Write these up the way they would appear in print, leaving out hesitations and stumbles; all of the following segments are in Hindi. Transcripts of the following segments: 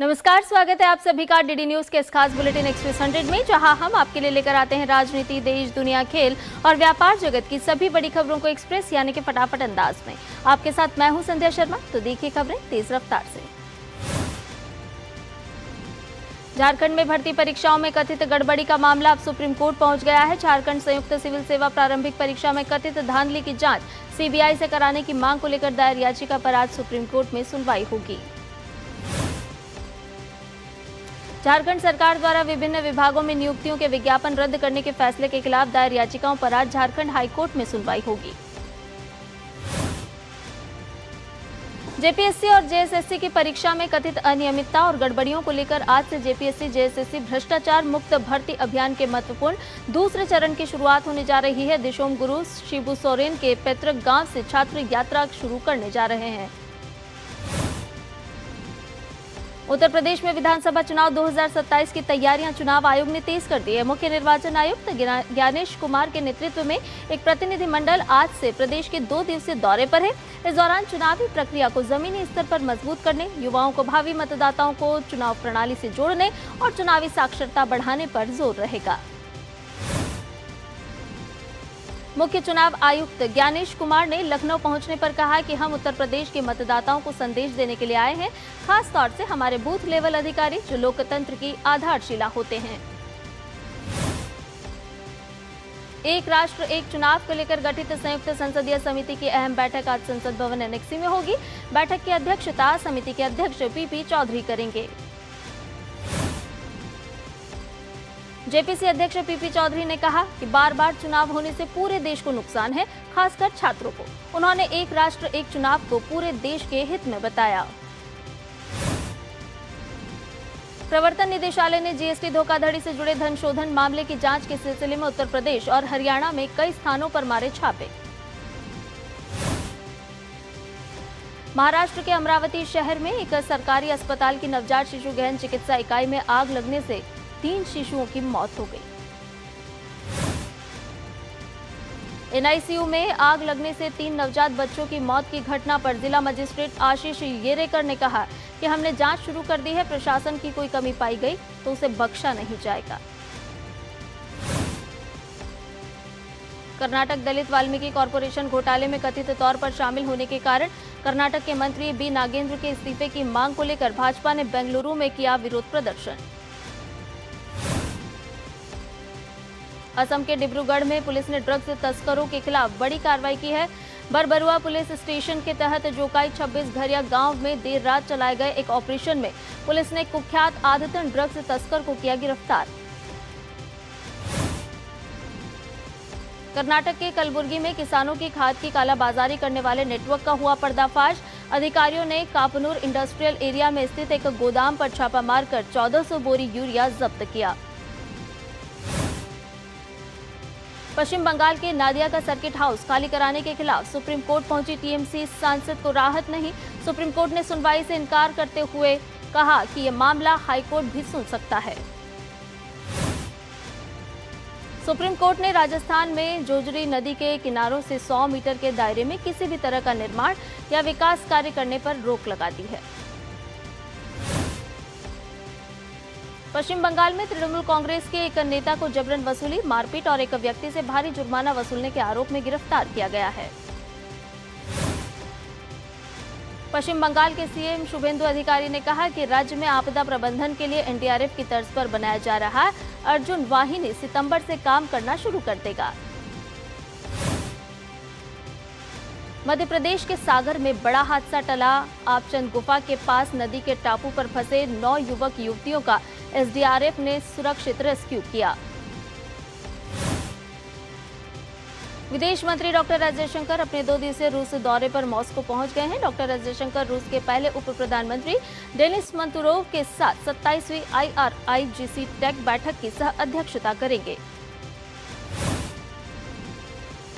नमस्कार, स्वागत है आप सभी का डीडी न्यूज के इस खास बुलेटिन एक्सप्रेस 100 में, जहां हम आपके लिए लेकर आते हैं राजनीति, देश, दुनिया, खेल और व्यापार जगत की सभी बड़ी खबरों को एक्सप्रेस यानी कि फटाफट अंदाज में। आपके साथ मैं हूं संध्या शर्मा। तो देखिए खबरें तेज रफ्तार से। झारखंड में भर्ती परीक्षाओं में कथित गड़बड़ी का मामला अब सुप्रीम कोर्ट पहुंच गया है। झारखंड संयुक्त सिविल सेवा प्रारंभिक परीक्षा में कथित धांधली की जांच सीबीआई से कराने की मांग को लेकर दायर याचिका पर आज सुप्रीम कोर्ट में सुनवाई होगी। झारखंड सरकार द्वारा विभिन्न विभागों में नियुक्तियों के विज्ञापन रद्द करने के फैसले के खिलाफ दायर याचिकाओं पर आज झारखंड हाईकोर्ट में सुनवाई होगी। जेपीएससी और जेएसएससी की परीक्षा में कथित अनियमितता और गड़बड़ियों को लेकर आज से जेपीएससी जेएसएससी भ्रष्टाचार मुक्त भर्ती अभियान के महत्वपूर्ण दूसरे चरण की शुरुआत होने जा रही है। दिशोम गुरु शिबू सोरेन के पैतृक गांव से छात्र यात्रा शुरू करने जा रहे हैं। उत्तर प्रदेश में विधानसभा चुनाव 2027 की तैयारियां चुनाव आयोग ने तेज कर दी है। मुख्य निर्वाचन आयुक्त ज्ञानेश कुमार के नेतृत्व में एक प्रतिनिधिमंडल आज से प्रदेश के 2 दिवसीय दौरे पर है। इस दौरान चुनावी प्रक्रिया को जमीनी स्तर पर मजबूत करने, युवाओं को भावी मतदाताओं को चुनाव प्रणाली से जोड़ने और चुनावी साक्षरता बढ़ाने पर जोर रहेगा। मुख्य चुनाव आयुक्त ज्ञानेश कुमार ने लखनऊ पहुंचने पर कहा कि हम उत्तर प्रदेश के मतदाताओं को संदेश देने के लिए आए हैं, खास तौर से हमारे बूथ लेवल अधिकारी जो लोकतंत्र की आधारशिला होते हैं। एक राष्ट्र एक चुनाव को लेकर गठित संयुक्त संसदीय समिति की अहम बैठक आज संसद भवन एनेक्सी में होगी। बैठक की अध्यक्षता समिति के अध्यक्ष पीपी चौधरी करेंगे। जेपीसी अध्यक्ष पीपी चौधरी ने कहा कि बार बार चुनाव होने से पूरे देश को नुकसान है, खासकर छात्रों को। उन्होंने एक राष्ट्र एक चुनाव को पूरे देश के हित में बताया। प्रवर्तन निदेशालय ने जीएसटी धोखाधड़ी से जुड़े धन शोधन मामले की जांच के सिलसिले में उत्तर प्रदेश और हरियाणा में कई स्थानों पर मारे छापे। महाराष्ट्र के अमरावती शहर में एक सरकारी अस्पताल की नवजात शिशु गहन चिकित्सा इकाई में आग लगने से 3 शिशुओं की मौत हो गई। एनआईसीयू में आग लगने से 3 नवजात बच्चों की मौत की घटना पर जिला मजिस्ट्रेट आशीष येरेकर ने कहा कि हमने जांच शुरू कर दी है। प्रशासन की कोई कमी पाई गई तो उसे बख्शा नहीं जाएगा। कर्नाटक दलित वाल्मीकि कॉरपोरेशन घोटाले में कथित तौर पर शामिल होने के कारण कर्नाटक के मंत्री बी नागेंद्र के इस्तीफे की मांग को लेकर भाजपा ने बेंगलुरु में किया विरोध प्रदर्शन। असम के डिब्रूगढ़ में पुलिस ने ड्रग्स तस्करों के खिलाफ बड़ी कार्रवाई की है। बरबरुआ पुलिस स्टेशन के तहत जोकाई 26 घरिया गांव में देर रात चलाए गए एक ऑपरेशन में पुलिस ने कुख्यात आदतन ड्रग्स तस्कर को किया गिरफ्तार। कर्नाटक के कलबुर्गी में किसानों की खाद की कालाबाजारी करने वाले नेटवर्क का हुआ पर्दाफाश। अधिकारियों ने कापनूर इंडस्ट्रियल एरिया में स्थित एक गोदाम पर छापा मारकर 1400 बोरी यूरिया जब्त किया। पश्चिम बंगाल के नादिया का सर्किट हाउस खाली कराने के खिलाफ सुप्रीम कोर्ट पहुंची टीएमसी सांसद को राहत नहीं। सुप्रीम कोर्ट ने सुनवाई से इनकार करते हुए कहा कि यह मामला हाईकोर्ट भी सुन सकता है। सुप्रीम कोर्ट ने राजस्थान में जोजरी नदी के किनारों से 100 मीटर के दायरे में किसी भी तरह का निर्माण या विकास कार्य करने पर रोक लगा दी है। पश्चिम बंगाल में तृणमूल कांग्रेस के एक नेता को जबरन वसूली, मारपीट और एक व्यक्ति से भारी जुर्माना वसूलने के आरोप में गिरफ्तार किया गया है। पश्चिम बंगाल के सीएम शुभेंदु अधिकारी ने कहा कि राज्य में आपदा प्रबंधन के लिए एनडीआरएफ की तर्ज पर बनाया जा रहा अर्जुन वाहिनी सितंबर से काम करना शुरू कर देगा। मध्य प्रदेश के सागर में बड़ा हादसा टला। आपचंद गुफा के पास नदी के टापू पर फंसे 9 युवक युवतियों का एसडीआरएफ ने सुरक्षित रेस्क्यू किया। विदेश मंत्री डॉक्टर एस जयशंकर अपने 2 दिवसीय रूस दौरे पर मॉस्को पहुंच गए हैं। डॉक्टर एस जयशंकर रूस के पहले उप प्रधानमंत्री डेनिस मंतुरोव के साथ 27वीं IRIGC टेक बैठक की सह अध्यक्षता करेंगे।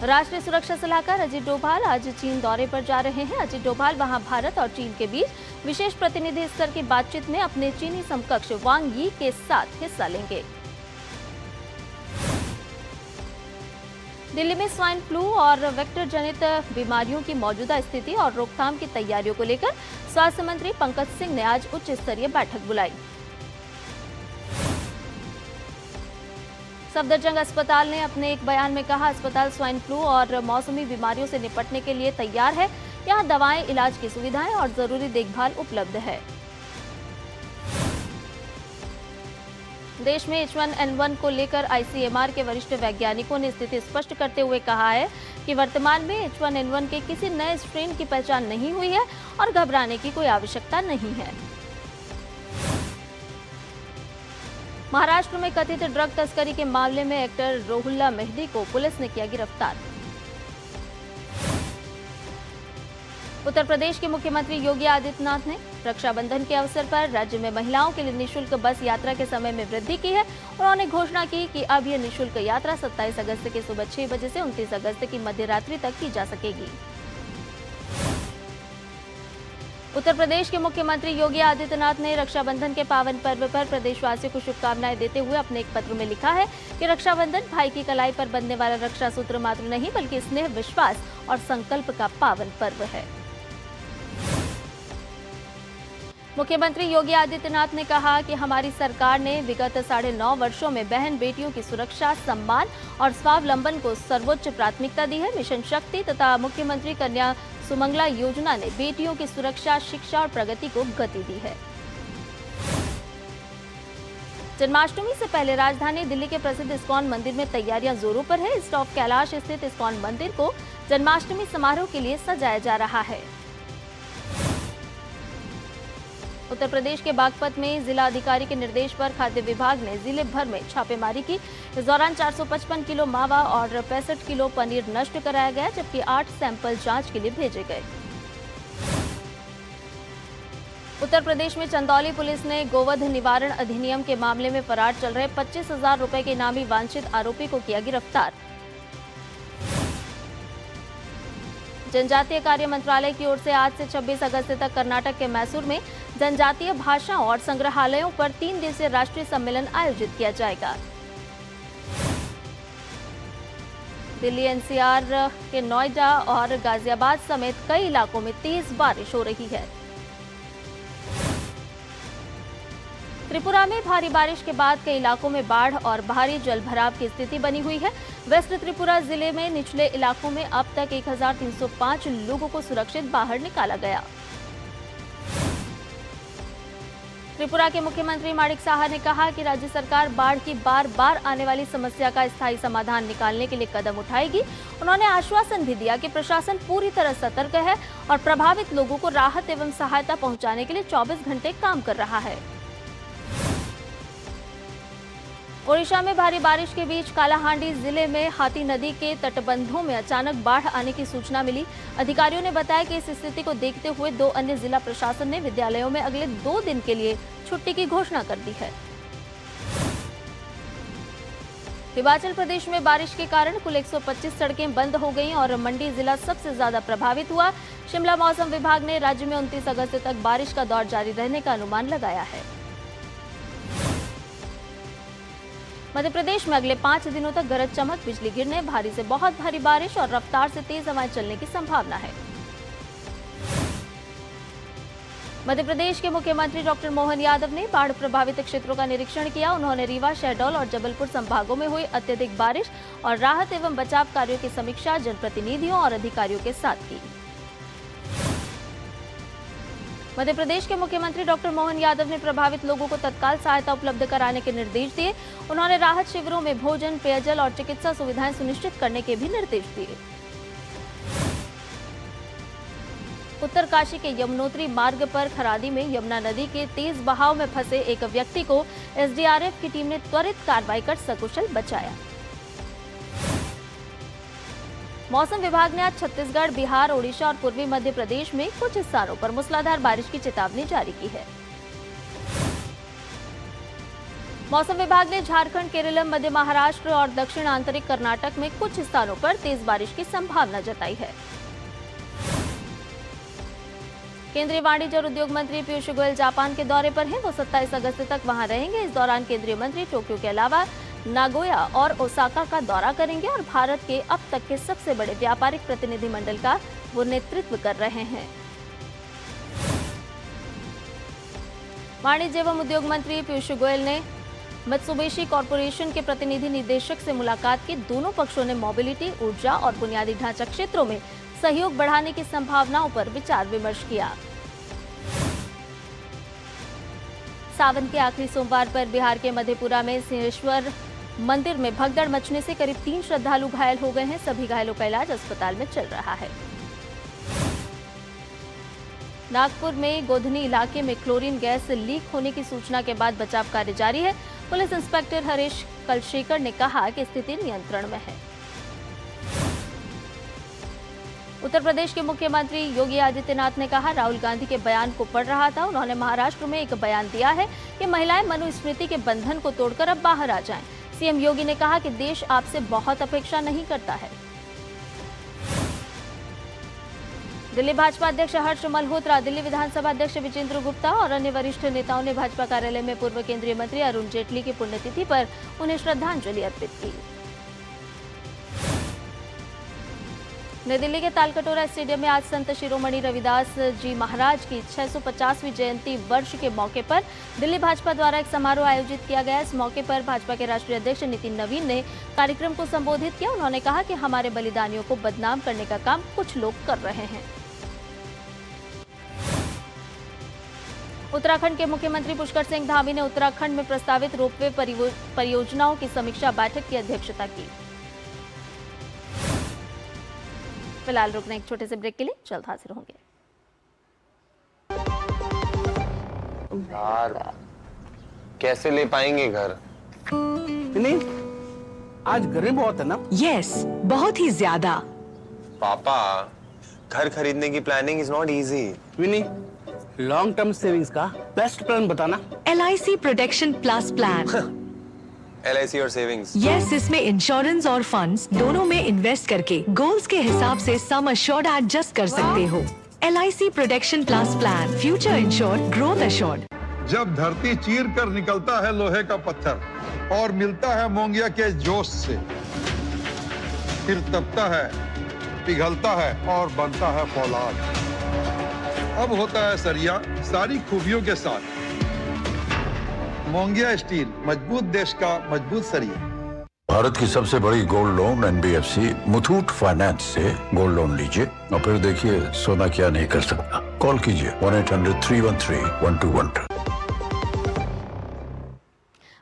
राष्ट्रीय सुरक्षा सलाहकार अजीत डोभाल आज चीन दौरे पर जा रहे हैं। अजीत डोभाल वहां भारत और चीन के बीच विशेष प्रतिनिधि स्तर की बातचीत में अपने चीनी समकक्ष वांग यी के साथ हिस्सा लेंगे। दिल्ली में स्वाइन फ्लू और वेक्टर जनित बीमारियों की मौजूदा स्थिति और रोकथाम की तैयारियों को लेकर स्वास्थ्य मंत्री पंकज सिंह ने आज उच्च स्तरीय बैठक बुलाई। सफदरजंग अस्पताल ने अपने एक बयान में कहा, अस्पताल स्वाइन फ्लू और मौसमी बीमारियों से निपटने के लिए तैयार है। यहाँ दवाएं, इलाज की सुविधाएं और जरूरी देखभाल उपलब्ध है। देश में H1N1 को लेकर ICMR के वरिष्ठ वैज्ञानिकों ने स्थिति स्पष्ट करते हुए कहा है कि वर्तमान में H1N1 के किसी नए स्ट्रेन की पहचान नहीं हुई है और घबराने की कोई आवश्यकता नहीं है। महाराष्ट्र में कथित ड्रग तस्करी के मामले में एक्टर रोहुल्ला मेहदी को पुलिस ने किया गिरफ्तार। उत्तर प्रदेश के मुख्यमंत्री योगी आदित्यनाथ ने रक्षाबंधन के अवसर पर राज्य में महिलाओं के लिए निःशुल्क बस यात्रा के समय में वृद्धि की है। उन्होंने घोषणा की कि अब यह निःशुल्क यात्रा 27 अगस्त की सुबह 6 बजे से 29 अगस्त की मध्य रात्रि तक की जा सकेगी। उत्तर प्रदेश के मुख्यमंत्री योगी आदित्यनाथ ने रक्षाबंधन के पावन पर्व पर प्रदेशवासियों को शुभकामनाएं देते हुए अपने एक पत्र में लिखा है कि रक्षाबंधन भाई की कलाई पर बंधने वाला रक्षा सूत्र मात्र नहीं बल्कि स्नेह, विश्वास और संकल्प का पावन पर्व है। मुख्यमंत्री योगी आदित्यनाथ ने कहा कि हमारी सरकार ने विगत 9.5 वर्षों में बहन बेटियों की सुरक्षा, सम्मान और स्वावलंबन को सर्वोच्च प्राथमिकता दी है। मिशन शक्ति तथा मुख्यमंत्री कन्या सुमंगला योजना ने बेटियों की सुरक्षा, शिक्षा और प्रगति को गति दी है। जन्माष्टमी से पहले राजधानी दिल्ली के प्रसिद्ध इस्कॉन मंदिर में तैयारियां जोरों पर है। ईस्ट ऑफ कैलाश स्थित इस्कॉन मंदिर को जन्माष्टमी समारोह के लिए सजाया जा रहा है। उत्तर प्रदेश के बागपत में जिला अधिकारी के निर्देश पर खाद्य विभाग ने जिले भर में छापेमारी की। इस दौरान 455 किलो मावा और 65 किलो पनीर नष्ट कराया गया, जबकि 8 सैंपल जांच के लिए भेजे गए। उत्तर प्रदेश में चंदौली पुलिस ने गोवध निवारण अधिनियम के मामले में फरार चल रहे 25,000 रुपए के इनामी वांछित आरोपी को किया गिरफ्तार। जनजातीय कार्य मंत्रालय की ओर से आज से 26 अगस्त तक कर्नाटक के मैसूर में जनजातीय भाषाओं और संग्रहालयों पर 3 दिवसीय राष्ट्रीय सम्मेलन आयोजित किया जाएगा। दिल्ली NCR के नोएडा और गाजियाबाद समेत कई इलाकों में तेज बारिश हो रही है। त्रिपुरा में भारी बारिश के बाद कई इलाकों में बाढ़ और भारी जलभराव की स्थिति बनी हुई है। वेस्ट त्रिपुरा जिले में निचले इलाकों में अब तक 1305 लोगों को सुरक्षित बाहर निकाला गया। त्रिपुरा के मुख्यमंत्री माणिक साहा ने कहा कि राज्य सरकार बाढ़ की बार आने वाली समस्या का स्थायी समाधान निकालने के लिए कदम उठाएगी। उन्होंने आश्वासन भी दिया कि प्रशासन पूरी तरह सतर्क है और प्रभावित लोगों को राहत एवं सहायता पहुंचाने के लिए 24 घंटे काम कर रहा है। ओडिशा में भारी बारिश के बीच कालाहांडी जिले में हाथी नदी के तटबंधों में अचानक बाढ़ आने की सूचना मिली। अधिकारियों ने बताया कि इस स्थिति को देखते हुए 2 अन्य जिला प्रशासन ने विद्यालयों में अगले 2 दिन के लिए छुट्टी की घोषणा कर दी है। हिमाचल प्रदेश में बारिश के कारण कुल 125 सड़कें बंद हो गईं और मंडी जिला सबसे ज्यादा प्रभावित हुआ। शिमला मौसम विभाग ने राज्य में 29 अगस्त तक बारिश का दौर जारी रहने का अनुमान लगाया है। मध्य प्रदेश में अगले 5 दिनों तक गरज चमक, बिजली गिरने, भारी से बहुत भारी बारिश और रफ्तार से तेज हवाएं चलने की संभावना है। मध्य प्रदेश के मुख्यमंत्री डॉक्टर मोहन यादव ने बाढ़ प्रभावित क्षेत्रों का निरीक्षण किया। उन्होंने रीवा, शहडोल और जबलपुर संभागों में हुई अत्यधिक बारिश और राहत एवं बचाव कार्यों की समीक्षा जनप्रतिनिधियों और अधिकारियों के साथ की। मध्य प्रदेश के मुख्यमंत्री डॉक्टर मोहन यादव ने प्रभावित लोगों को तत्काल सहायता उपलब्ध कराने के निर्देश दिए। उन्होंने राहत शिविरों में भोजन, पेयजल और चिकित्सा सुविधाएं सुनिश्चित करने के भी निर्देश दिए। उत्तरकाशी के यमुनोत्री मार्ग पर खरादी में यमुना नदी के तेज बहाव में फंसे एक व्यक्ति को SDRF की टीम ने त्वरित कार्रवाई कर सकुशल बचाया। मौसम विभाग ने आज छत्तीसगढ़, बिहार, ओडिशा और पूर्वी मध्य प्रदेश में कुछ स्थानों पर मूसलाधार बारिश की चेतावनी जारी की है। मौसम विभाग ने झारखंड, केरलम, मध्य महाराष्ट्र और दक्षिण आंतरिक कर्नाटक में कुछ स्थानों पर तेज बारिश की संभावना जताई है। केंद्रीय वाणिज्य और उद्योग मंत्री पीयूष गोयल जापान के दौरे पर हैं। वो 27 अगस्त तक वहां रहेंगे। इस दौरान केंद्रीय मंत्री टोक्यो के अलावा नागोया और ओसाका का दौरा करेंगे और भारत के अब तक के सबसे बड़े व्यापारिक प्रतिनिधिमंडल का वो नेतृत्व कर रहे हैं। वाणिज्य एवं उद्योग मंत्री पीयूष गोयल ने मित्सुबिशी कॉरपोरेशन के प्रतिनिधि निदेशक से मुलाकात की। दोनों पक्षों ने मोबिलिटी, ऊर्जा और बुनियादी ढांचा क्षेत्रों में सहयोग बढ़ाने की संभावनाओं पर विचार विमर्श किया। सावन के आखिरी सोमवार पर बिहार के मधेपुरा में सिंहेश्वर मंदिर में भगदड़ मचने से करीब 3 श्रद्धालु घायल हो गए हैं। सभी घायलों का इलाज अस्पताल में चल रहा है। नागपुर में गोधनी इलाके में क्लोरीन गैस लीक होने की सूचना के बाद बचाव कार्य जारी है। पुलिस इंस्पेक्टर हरीश कलशेकर ने कहा कि स्थिति नियंत्रण में है। उत्तर प्रदेश के मुख्यमंत्री योगी आदित्यनाथ ने कहा, राहुल गांधी के बयान को पढ़ रहा था। उन्होंने महाराष्ट्र में एक बयान दिया है कि महिलाएं मनुस्मृति के बंधन को तोड़कर अब बाहर आ जाएं। सीएम योगी ने कहा कि देश आपसे बहुत अपेक्षा नहीं करता है। दिल्ली भाजपा अध्यक्ष हर्ष मल्होत्रा, दिल्ली विधानसभा अध्यक्ष विजेंद्र गुप्ता और अन्य वरिष्ठ नेताओं ने भाजपा कार्यालय में पूर्व केंद्रीय मंत्री अरुण जेटली की पुण्यतिथि पर उन्हें श्रद्धांजलि अर्पित की। नई दिल्ली के तालकटोरा स्टेडियम में आज संत शिरोमणि रविदास जी महाराज की 650वीं जयंती वर्ष के मौके पर दिल्ली भाजपा द्वारा एक समारोह आयोजित किया गया। इस मौके पर भाजपा के राष्ट्रीय अध्यक्ष नितिन नवीन ने कार्यक्रम को संबोधित किया। उन्होंने कहा कि हमारे बलिदानियों को बदनाम करने का काम कुछ लोग कर रहे हैं। उत्तराखंड के मुख्यमंत्री पुष्कर सिंह धामी ने उत्तराखंड में प्रस्तावित रोपवे परियोजनाओं की समीक्षा बैठक की अध्यक्षता की। फिलहाल रुकने एक छोटे से ब्रेक के लिए, जल्द हाजिर होंगे। यार कैसे ले पाएंगे घर? नहीं, आज गर्मी बहुत है ना? यस, बहुत ही ज्यादा। पापा, घर खरीदने की planning is not easy. Vini, long term savings का बेस्ट प्लान बताना। LIC protection plus plan. LIC और सेविंग्स। यस, इसमें इंश्योरेंस और फंड्स दोनों में इन्वेस्ट करके गोल्स के हिसाब से सम अश्योर्ड एडजस्ट कर सकते हो। LIC protection plus plan, future insured, growth assured. जब धरती चीर कर निकलता है लोहे का पत्थर और मिलता है मोंगिया के जोश से, फिर तपता है, पिघलता है और बनता है फौलाद। अब होता है सरिया सारी खूबियों के साथ। मोंगिया स्टील, मजबूत देश का मजबूत सरिया। भारत की सबसे बड़ी gold loan NBFC Muthoot finance से गोल्ड लोन लीजिए और फिर देखिए सोना क्या नहीं कर सकता। कॉल कीजिए 1-800-313-1212।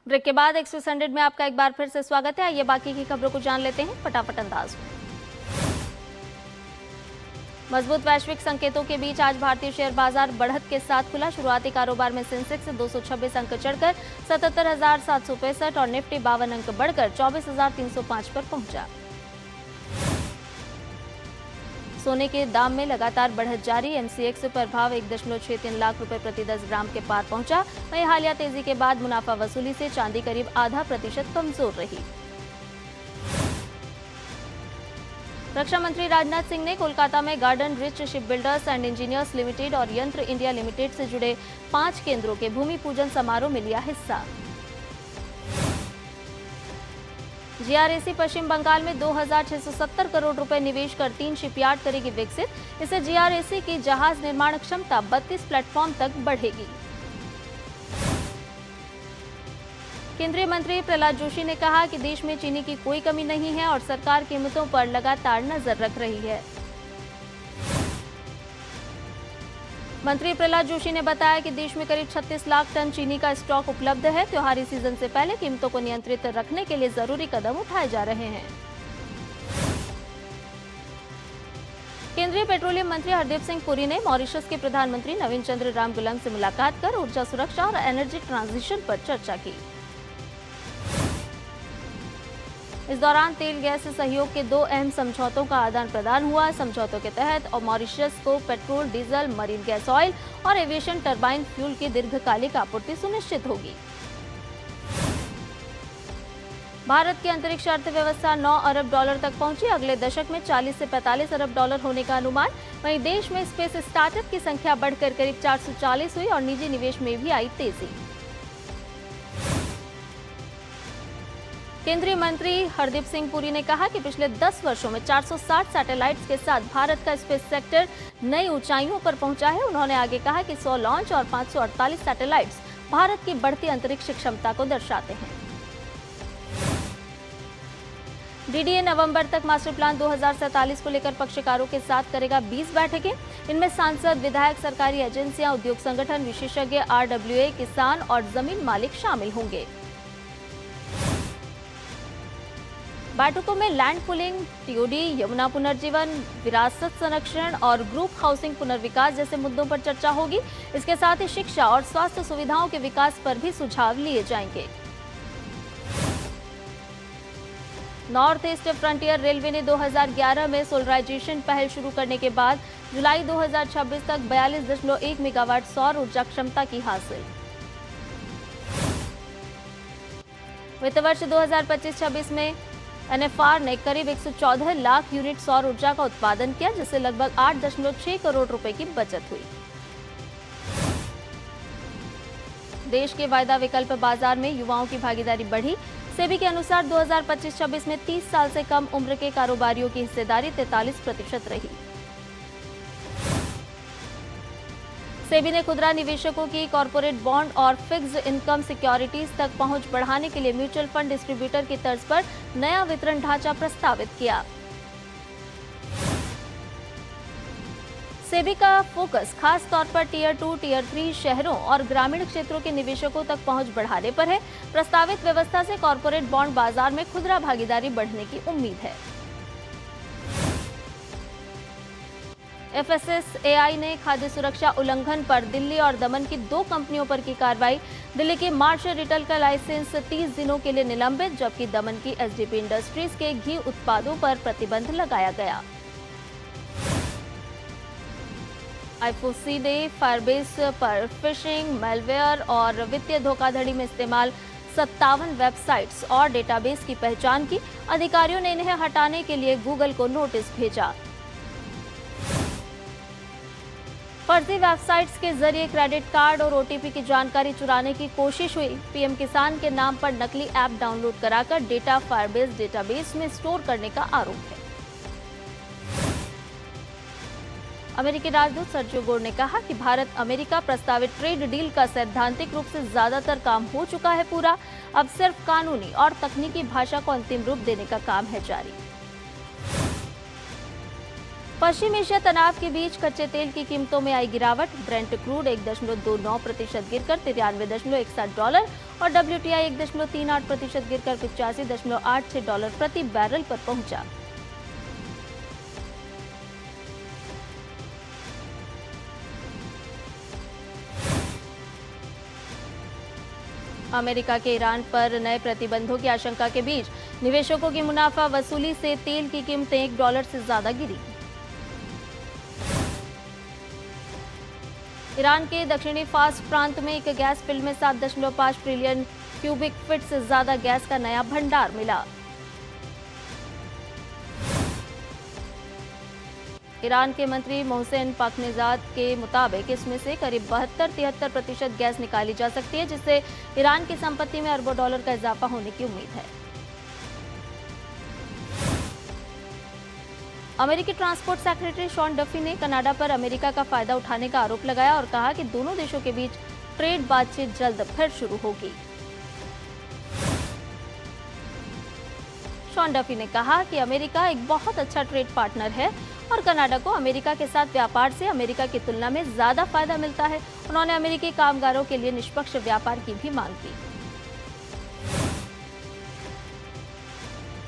ब्रेक के बाद एक्सप्रेस 100 में आपका एक बार फिर से स्वागत है। आइए बाकी की खबरों को जान लेते हैं फटाफट अंदाज में। मजबूत वैश्विक संकेतों के बीच आज भारतीय शेयर बाजार बढ़त के साथ खुला। शुरुआती कारोबार में सेंसेक्स 226 अंक चढ़कर 77,765 और निफ्टी 52 अंक बढ़कर 24,305 पर पहुंचा। सोने के दाम में लगातार बढ़त जारी। MCX पर भाव 1.63 लाख रुपए प्रति 10 ग्राम के पार पहुंचा। वहीं हालिया तेजी के बाद मुनाफा वसूली से चांदी करीब आधा % कमजोर रही। रक्षा मंत्री राजनाथ सिंह ने कोलकाता में garden rich shipbuilders and engineers limited और यंत्र इंडिया लिमिटेड से जुड़े 5 केंद्रों के भूमि पूजन समारोह में लिया हिस्सा। GRAC पश्चिम बंगाल में 2,670 करोड़ रुपए निवेश कर 3 शिपयार्ड करेगी विकसित। इससे GRAC की जहाज निर्माण क्षमता 32 प्लेटफॉर्म तक बढ़ेगी। केंद्रीय मंत्री प्रहलाद जोशी ने कहा कि देश में चीनी की कोई कमी नहीं है और सरकार कीमतों पर लगातार नजर रख रही है। मंत्री प्रहलाद जोशी ने बताया कि देश में करीब 36 लाख टन चीनी का स्टॉक उपलब्ध है। त्योहारी सीजन से पहले कीमतों को नियंत्रित रखने के लिए जरूरी कदम उठाए जा रहे हैं। केंद्रीय पेट्रोलियम मंत्री हरदीप सिंह पुरी ने मॉरिशस के प्रधानमंत्री नवीन चंद्र रामगुलाम से मुलाकात कर ऊर्जा सुरक्षा और एनर्जी ट्रांजिशन पर चर्चा की। इस दौरान तेल गैस सहयोग के 2 अहम समझौतों का आदान प्रदान हुआ। समझौतों के तहत और मॉरिशस को petrol, diesel, marine gas oil और एविएशन टरबाइन फ्यूल की दीर्घकालिक आपूर्ति सुनिश्चित होगी। भारत की अंतरिक्ष अर्थव्यवस्था 9 अरब डॉलर तक पहुंची। अगले दशक में 40 से 45 अरब डॉलर होने का अनुमान। वहीं देश में स्पेस स्टार्टअप की संख्या बढ़कर करीब 440 हुई और निजी निवेश में भी आई तेजी। केंद्रीय मंत्री हरदीप सिंह पुरी ने कहा कि पिछले 10 वर्षों में 460 सैटेलाइट्स के साथ भारत का स्पेस सेक्टर नई ऊंचाइयों पर पहुंचा है। उन्होंने आगे कहा कि 100 लॉन्च और 548 सैटेलाइट्स भारत की बढ़ती अंतरिक्ष क्षमता को दर्शाते हैं। डीडीए नवंबर तक मास्टर प्लान 2047 को लेकर पक्षकारों के साथ करेगा 20 बैठकें। इनमें सांसद, विधायक, सरकारी एजेंसियां, उद्योग संगठन, विशेषज्ञ, RWA, किसान और जमीन मालिक शामिल होंगे। बैठकों में लैंड पुलिंग, टीओडी, यमुना पुनर्जीवन, विरासत संरक्षण और ग्रुप हाउसिंग पुनर्विकास जैसे मुद्दों पर चर्चा होगी। इसके साथ ही शिक्षा और स्वास्थ्य सुविधाओं के विकास पर भी सुझाव लिए जाएंगे। नॉर्थ ईस्ट फ्रंटियर रेलवे ने 2011 में सोलराइजेशन पहल शुरू करने के बाद जुलाई 2026 तक 42.1 मेगावाट सौर ऊर्जा क्षमता की हासिल। वित्त वर्ष 2025-26 में NFR ने करीब 114 लाख यूनिट सौर ऊर्जा का उत्पादन किया, जिससे लगभग 8.6 करोड़ रुपए की बचत हुई। देश के वायदा विकल्प बाजार में युवाओं की भागीदारी बढ़ी। सेबी के अनुसार 2025-26 में 30 साल से कम उम्र के कारोबारियों की हिस्सेदारी 43% रही। सेबी ने खुदरा निवेशकों की कॉर्पोरेट बॉन्ड और फिक्स्ड इनकम सिक्योरिटीज तक पहुंच बढ़ाने के लिए म्यूचुअल फंड डिस्ट्रीब्यूटर की तर्ज पर नया वितरण ढांचा प्रस्तावित किया। सेबी का फोकस खास तौर पर टियर 2, टियर 3 शहरों और ग्रामीण क्षेत्रों के निवेशकों तक पहुंच बढ़ाने पर है। प्रस्तावित व्यवस्था से कॉर्पोरेट बॉन्ड बाजार में खुदरा भागीदारी बढ़ने की उम्मीद है। FSSAI ने खाद्य सुरक्षा उल्लंघन पर दिल्ली और दमन की 2 कंपनियों पर की कार्रवाई। दिल्ली की मार्श रिटेल का लाइसेंस 30 दिनों के लिए निलंबित, जबकि दमन की SDP इंडस्ट्रीज के घी उत्पादों पर प्रतिबंध लगाया गया। I4C ने फायरबेस पर फिशिंग, मैलवेयर और वित्तीय धोखाधड़ी में इस्तेमाल 57 वेबसाइट्स और डेटाबेस की पहचान की। अधिकारियों ने इन्हें हटाने के लिए गूगल को नोटिस भेजा। फर्जी वेबसाइट्स के जरिए क्रेडिट कार्ड और OTP की जानकारी चुराने की कोशिश हुई। पीएम किसान के नाम पर नकली ऐप डाउनलोड कराकर डेटा फायरबेस डेटाबेस में स्टोर करने का आरोप है। अमेरिकी राजदूत सर्जियो गोर ने कहा कि भारत अमेरिका प्रस्तावित ट्रेड डील का सैद्धांतिक रूप से ज्यादातर काम हो चुका है पूरा। अब सिर्फ कानूनी और तकनीकी भाषा को अंतिम रूप देने का काम है जारी। पश्चिम एशिया तनाव के बीच कच्चे तेल की कीमतों में आई गिरावट। ब्रेंट क्रूड 1.29% गिरकर $93.61 और WTI 1.38% गिरकर $85.86 प्रति बैरल पर पहुंचा। अमेरिका के ईरान पर नए प्रतिबंधों की आशंका के बीच निवेशकों की मुनाफा वसूली से तेल की कीमतें $1 से ज्यादा गिरी। ईरान के दक्षिणी फार्स प्रांत में एक गैस फील्ड में 7.5 ट्रिलियन क्यूबिक फीट से ज्यादा गैस का नया भंडार मिला। ईरान के मंत्री मोहसेन पाकनेजाद के मुताबिक इसमें से करीब 72-73% गैस निकाली जा सकती है, जिससे ईरान की संपत्ति में अरबों डॉलर का इजाफा होने की उम्मीद है। अमेरिकी ट्रांसपोर्ट सेक्रेटरी शॉन डफी ने कनाडा पर अमेरिका का फायदा उठाने का आरोप लगाया और कहा कि दोनों देशों के बीच ट्रेड बातचीत जल्द फिर शुरू होगी। शॉन डफी ने कहा कि अमेरिका एक बहुत अच्छा ट्रेड पार्टनर है और कनाडा को अमेरिका के साथ व्यापार से अमेरिका की तुलना में ज्यादा फायदा मिलता है। उन्होंने अमेरिकी कामगारों के लिए निष्पक्ष व्यापार की भी मांग की।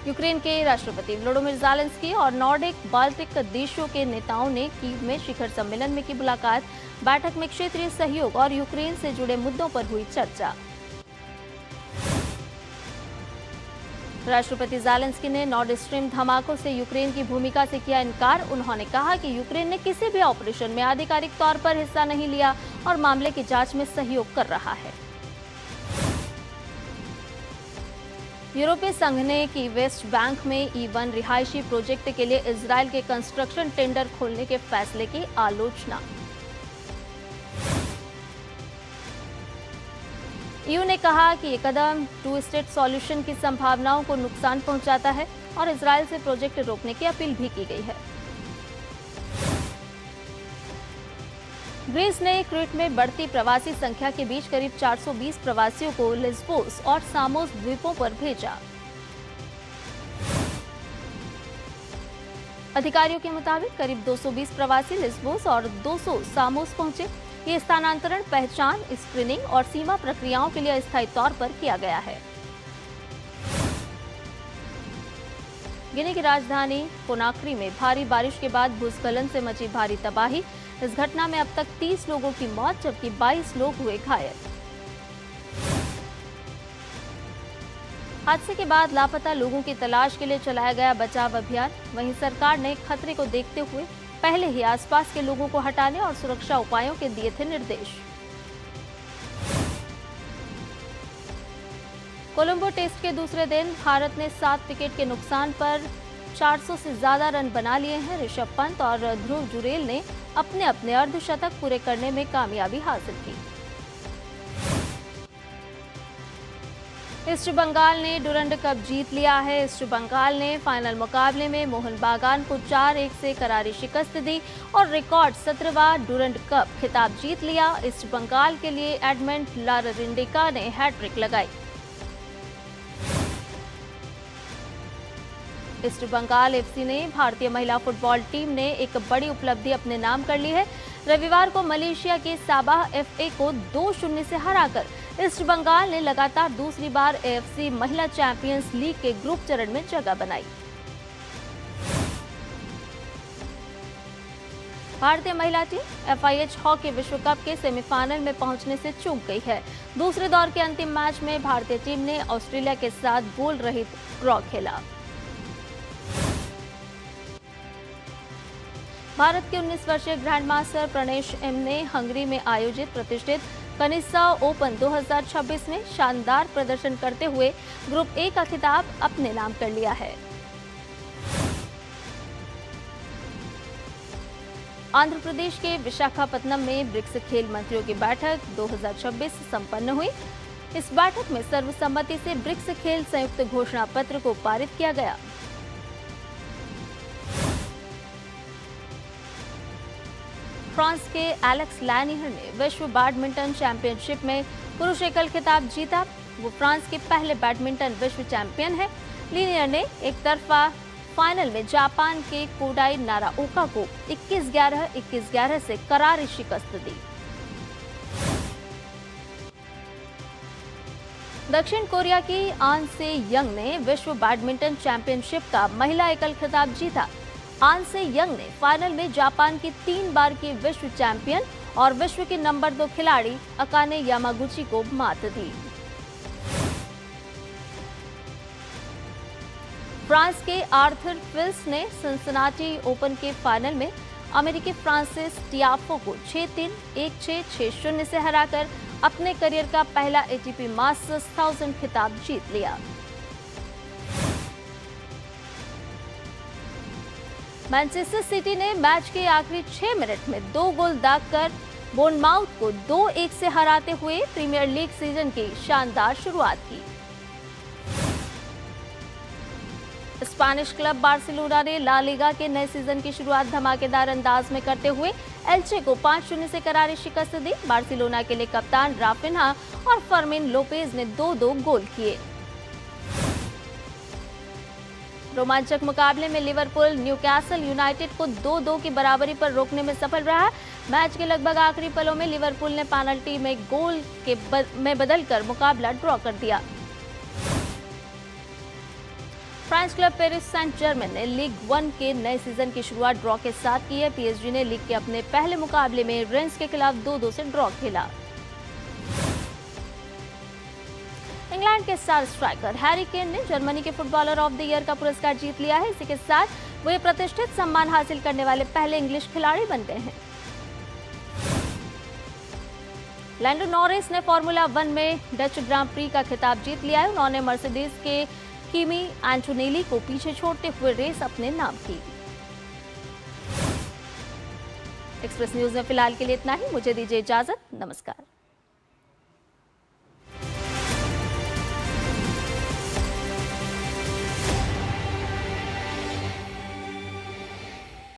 यूक्रेन के राष्ट्रपति व्लोडिमिर ज़ेलेंस्की और नॉर्डिक बाल्टिक देशों के नेताओं ने कीव में शिखर सम्मेलन में की मुलाकात। बैठक में क्षेत्रीय सहयोग और यूक्रेन से जुड़े मुद्दों पर हुई चर्चा। राष्ट्रपति ज़ेलेंस्की ने नॉर्ड स्ट्रीम धमाकों से यूक्रेन की भूमिका से किया इनकार। उन्होंने कहा कि यूक्रेन ने किसी भी ऑपरेशन में आधिकारिक तौर पर हिस्सा नहीं लिया और मामले की जांच में सहयोग कर रहा है। यूरोपीय संघ ने की वेस्ट बैंक में E1 रिहायशी प्रोजेक्ट के लिए इजरायल के कंस्ट्रक्शन टेंडर खोलने के फैसले की आलोचना। ईयू ने कहा कि ये कदम टू स्टेट सॉल्यूशन की संभावनाओं को नुकसान पहुंचाता है और इजरायल से प्रोजेक्ट रोकने की अपील भी की गई है। ग्रीस ने क्रीट में बढ़ती प्रवासी संख्या के बीच करीब 420 प्रवासियों को लेस्बोस और सामोस द्वीपों पर भेजा। अधिकारियों के मुताबिक करीब 220 प्रवासी लेस्बोस और 200 सामोस पहुंचे। ये स्थानांतरण पहचान, स्क्रीनिंग और सीमा प्रक्रियाओं के लिए अस्थायी तौर पर किया गया है। गिनी की राजधानी कोनाक्री में भारी बारिश के बाद भूस्खलन से मची भारी तबाही। इस घटना में अब तक 30 लोगों की मौत जबकि 22 लोग हुए घायल। हादसे के बाद लापता लोगों की तलाश के लिए चलाया गया बचाव अभियान। वहीं सरकार ने खतरे को देखते हुए पहले ही आसपास के लोगों को हटाने और सुरक्षा उपायों के दिए थे निर्देश। कोलंबो टेस्ट के दूसरे दिन भारत ने 7 विकेट के नुकसान पर 400 से ज्यादा रन बना लिए हैं। ऋषभ पंत और ध्रुव जुरेल ने अपने अपने अर्धशतक पूरे करने में कामयाबी हासिल की। ईस्ट बंगाल ने डुरंड कप जीत लिया है। ईस्ट बंगाल ने फाइनल मुकाबले में मोहन बागान को 4-1 से करारी शिकस्त दी और रिकॉर्ड 17वां डुरंड कप खिताब जीत लिया। ईस्ट बंगाल के लिए एडमंड लाररिंडिका ने हैट्रिक लगाई। ईस्ट बंगाल एफसी ने भारतीय महिला फुटबॉल टीम ने एक बड़ी उपलब्धि अपने नाम कर ली है। रविवार को मलेशिया के साबाह एफए को 2-0 से हराकर ईस्ट बंगाल ने लगातार दूसरी बार एएफसी महिला चैंपियंस लीग के ग्रुप चरण में जगह बनाई। भारतीय महिला टीम एफआईएच हॉकी विश्व कप के सेमीफाइनल में पहुंचने से चूक गई है। दूसरे दौर के अंतिम मैच में भारतीय टीम ने ऑस्ट्रेलिया के साथ गोल रहित ड्रॉ खेला। भारत के 19 वर्षीय ग्रैंडमास्टर प्रणेश एम ने हंगरी में आयोजित प्रतिष्ठित कनिसा ओपन 2026 में शानदार प्रदर्शन करते हुए ग्रुप ए का खिताब अपने नाम कर लिया है। आंध्र प्रदेश के विशाखापत्तनम में ब्रिक्स खेल मंत्रियों की बैठक 2026 संपन्न हुई। इस बैठक में सर्वसम्मति से ब्रिक्स खेल संयुक्त घोषणा पत्र को पारित किया गया। फ्रांस के एलेक्स लैनियर ने विश्व बैडमिंटन चैंपियनशिप में पुरुष एकल खिताब जीता। वो फ्रांस के पहले बैडमिंटन विश्व चैंपियन है। लैनियर ने एक तरफा फाइनल में जापान के कोडाई नाराओका को 21-11, 21-11 से करारी शिकस्त दी। दक्षिण कोरिया की आन से यंग ने विश्व बैडमिंटन चैंपियनशिप का महिला एकल खिताब जीता। आन से यंग ने फाइनल में जापान की 3 बार की विश्व चैंपियन और विश्व के नंबर 2 खिलाड़ी अकाने यामागुची को मात दी। फ्रांस के आर्थर फिल्स ने सिंसिनाटी ओपन के फाइनल में अमेरिकी फ्रांसिस टियाफो को 6-3, 1-6, 6-0 से हराकर अपने करियर का पहला एटीपी मास्टर्स 1000 खिताब जीत लिया। मैनचेस्टर सिटी ने मैच के आखिरी 6 मिनट में 2 गोल दागकर बोर्नमाउथ को 2-1 से हराते हुए प्रीमियर लीग सीजन की शानदार शुरुआत की। स्पेनिश क्लब बार्सिलोना ने ला लीगा के नए सीजन की शुरुआत धमाकेदार अंदाज में करते हुए एल्चे को 5-0 से करारी शिकस्त दी। बार्सिलोना के लिए कप्तान राफिन्हा और फर्मिन लोपेज ने 2-2 गोल किए। रोमांचक मुकाबले में लिवरपूल न्यूकैसल यूनाइटेड को 2-2 की बराबरी पर रोकने में सफल रहा। मैच के लगभग आखिरी पलों में लिवरपूल ने पेनल्टी में गोल में बदलकर मुकाबला ड्रॉ कर दिया। French club Paris Saint Germain ने लीग 1 के नए सीजन की शुरुआत ड्रॉ के साथ की है। पीएसजी ने लीग के अपने पहले मुकाबले में रेंस के खिलाफ 2-2 से ड्रॉ खेला। इंग्लैंड के स्टार स्ट्राइकर हैरी केन ने जर्मनी के फुटबॉलर ऑफ द ईयर का पुरस्कार जीत लिया है। इसी के साथ वो ये प्रतिष्ठित सम्मान हासिल करने वाले पहले इंग्लिश खिलाड़ी बन गए हैं। लैंडो नॉरिस ने फार्मूला 1 में डच ग्रां प्री का खिताब जीत लिया है। उन्होंने मर्सिडीज के किमी एंटोनेली को पीछे छोड़ते हुए रेस अपने नाम की। एक्सप्रेस न्यूज में फिलहाल के लिए इतना ही। मुझे दीजिए इजाजत। नमस्कार।